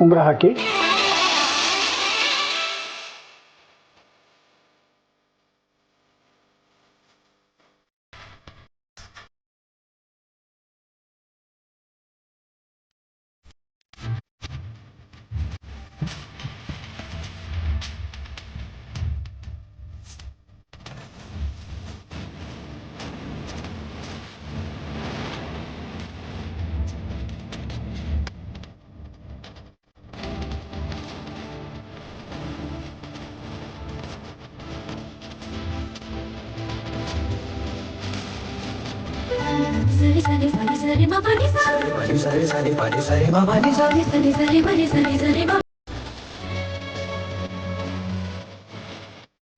ಉಂಗುರ ಹಾಕಿ.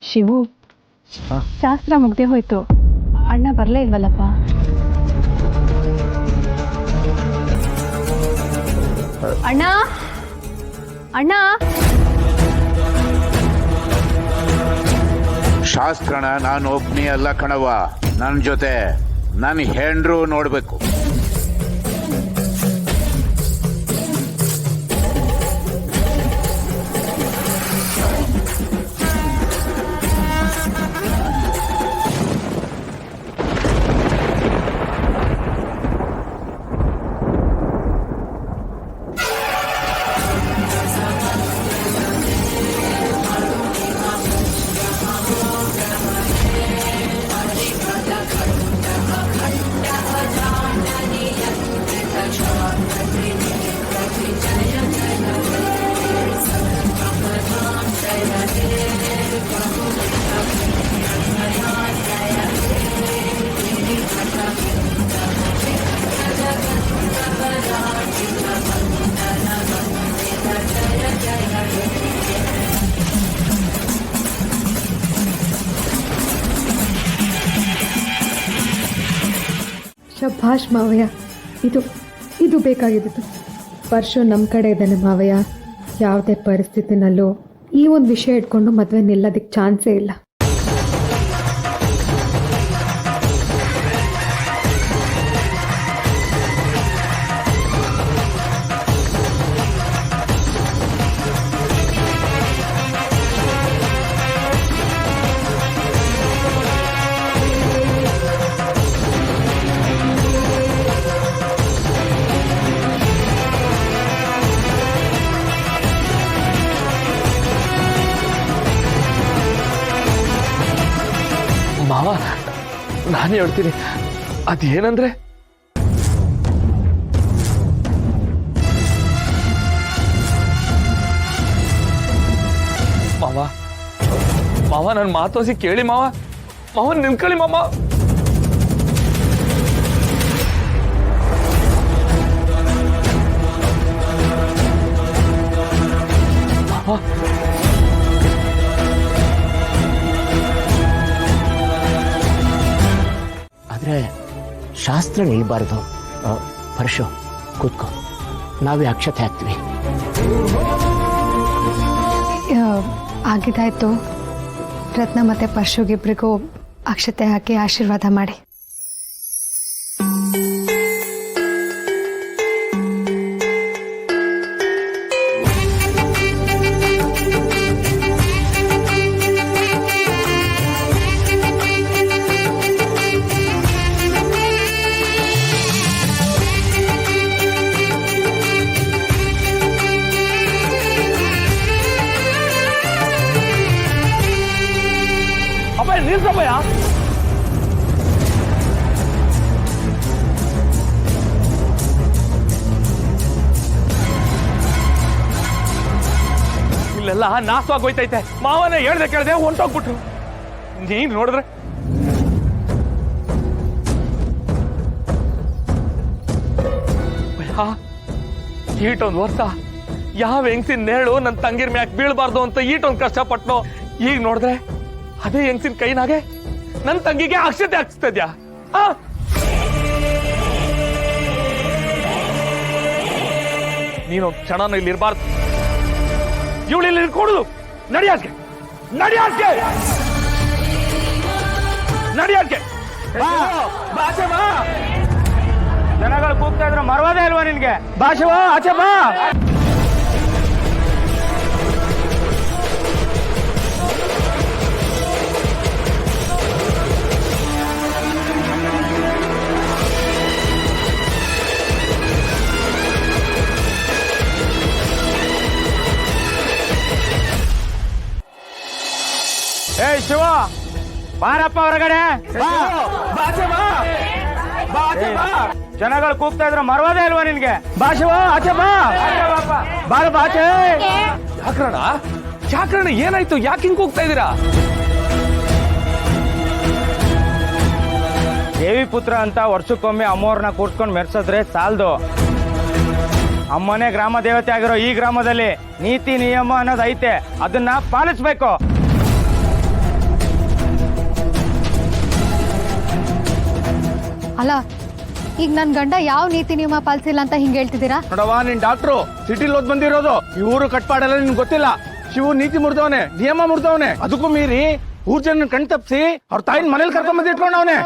ಶಿವು, ಶಾಸ್ತ್ರ ಮುಗ್ದೆ ಹೋಯ್ತು, ಅಣ್ಣ ಬರ್ಲೇ ಇಲ್ವಲ್ಲಪ್ಪ. ಅಣ್ಣ ಅಣ್ಣ ಶಾಸ್ತ್ರನ ನಾನು ಒಬ್ನಿ ಅಲ್ಲ ಕಣವ, ನನ್ನ ಜೊತೆ ನನ್ನ ಹೆಂಡ್ರು ನೋಡ್ಬೇಕು. ಶಭಾಷ್ ಮಾವಯ್ಯ, ಇದು ಬೇಕಾಗಿದ್ದು. ಪರಶು ನಮ್ಮ ಕಡೆ ಇದ್ದಾನೆ ಮಾವಯ್ಯ. ಯಾವುದೇ ಪರಿಸ್ಥಿತಿನಲ್ಲೂ ಈ ಒಂದು ವಿಷಯ ಇಟ್ಕೊಂಡು ಮದುವೆ ನಿಲ್ಲೋದಕ್ಕೆ ಚಾನ್ಸೇ ಇಲ್ಲ. ಮಾವ, ನಾನೇ ಹೇಳ್ತೀನಿ. ಅದೇನಂದ್ರೆ ಮಾವ ನನ್ನ ಮಾತೋಸಿ ಕೇಳಿ ಮಾವ ನಿಂತ್ಕೊಳ್ಳಿ ಮಾವ. ಆದ್ರೆ ಶಾಸ್ತ್ರ ನಿಲ್ಬಾರ್ದು. ಪರಶು ಕೂತ್ಕೋ, ನಾವೇ ಅಕ್ಷತೆ ಹಾಕ್ತೀವಿ. ಆಗಿದ್ದಾಯ್ತು. ರತ್ನ ಮತ್ತೆ ಪರಶುಗಿಬ್ರಿಗೂ ಅಕ್ಷತೆ ಹಾಕಿ ಆಶೀರ್ವಾದ ಮಾಡಿ. ನಿಲ್ಸಪ್ಪಯ್ಯ, ಇಲ್ಲೆಲ್ಲ ನಾಶವಾಗೋಯ್ತೈತೆ. ಮಾವನೇ ಹೇಳ್ದೆ ಕೇಳ್ದೆ ಹೊಂಟೋಗ್ಬಿಟ್ರು. ನೀನ್ ನೋಡಿದ್ರೆ ಈಟೊಂದು ವರ್ಷ ಯಾವ ಹೆಂಗ್ಸಿನ ನೇಳು ನನ್ನ ತಂಗಿರ್ ಮ್ಯಾಕ್ ಬೀಳ್ಬಾರ್ದು ಅಂತ ಈಟೊಂದು ಕಷ್ಟಪಟ್ನೋ. ಈಗ ನೋಡಿದ್ರೆ ಅದೇ ಹೆಂಗ್ಸಿನ ಕೈನಾಗೆ ನನ್ನ ತಂಗಿಗೆ ಅಕ್ಷತೆ ಹಾಕ್ಸ್ತಿದ್ಯಾ? ನೀನೊಂದು ಕ್ಷಣನೂ ಇಲ್ಲಿ ಇರಬಾರ್ದು. ಇವಳು ಇಲ್ಲಿ ಇರ್ಕೊಡುದು. ನಡಿಯಾಸ್ಗೆ ಜನಗಳು ಕೂಗ್ತಾ ಇದ್ರು ಮರವಾದೇ ಇಲ್ವಾ ನಿನ್ಗೆ? ಭಾಷವ ಆಚೆ ಬಾ. ಶಿವ ಬಾರಪ್ಪ ಹೊರಗಡೆ ಜನಗಳು ಕೂಗ್ತಾ ಇದ್ರು ಮರವಾದೇ ಇಲ್ವಾ ನಿನ್ಗೆ ಬಾ ಶಿವ ಆಚೆ ಬಾ ಬಾರ ಬಾಚೆ ಯಾಕ್ರಣ ಯಾಕ್ರಣ ಏನಾಯ್ತು ಯಾಕೆ ಹಿಂಗ್ ಹೋಗ್ತಾ ಇದೀರಾ? ದೇವಿ ಪುತ್ರ ಅಂತ ವರ್ಷಕ್ಕೊಮ್ಮೆ ಅಮ್ಮವ್ರನ್ನ ಕೂರ್ಸ್ಕೊಂಡ್ ಮೆರ್ಸಿದ್ರೆ ಸಾಲ್ದು. ಅಮ್ಮನೇ ಗ್ರಾಮ ದೇವತೆ ಆಗಿರೋ ಈ ಗ್ರಾಮದಲ್ಲಿ ನೀತಿ ನಿಯಮ ಅನ್ನೋದು ಐತೆ, ಅದನ್ನ ಪಾಲಿಸ್ಬೇಕು. ಅಲ್ಲ ಈಗ ನನ್ ಗಂಡ ಯಾವ ನೀತಿ ನಿಯಮ ಪಾಲಿಸಿಲ್ಲ ಅಂತ ಹಿಂಗ್ ಹೇಳ್ತಿದ್ದೀರಾ? ನೋಡವಾ ನಿನ್ ಡಾಕ್ಟ್ರು ಸಿಟಿಲಿ ಓದ್ ಬಂದಿರೋದು, ಈ ಊರು ಕಟ್ಪಾಡೆಲ್ಲ ನಿನ್ಗೆ ಗೊತ್ತಿಲ್ಲ. ಶಿವು ನೀತಿ ಮುರಿದವನೆ, ನಿಯಮ ಮುರಿದವನೆ, ಅದಕ್ಕೂ ಮೀರಿ ಊರ್ ಜನ ಕಣ್ ತಪ್ಪಿಸಿ ಅವ್ರ ತಾಯಿನ ಮನೇಲಿ ಕರ್ಕೊಂಡ್ ಬಂದಿಟ್ಕೊಂಡವನೆ.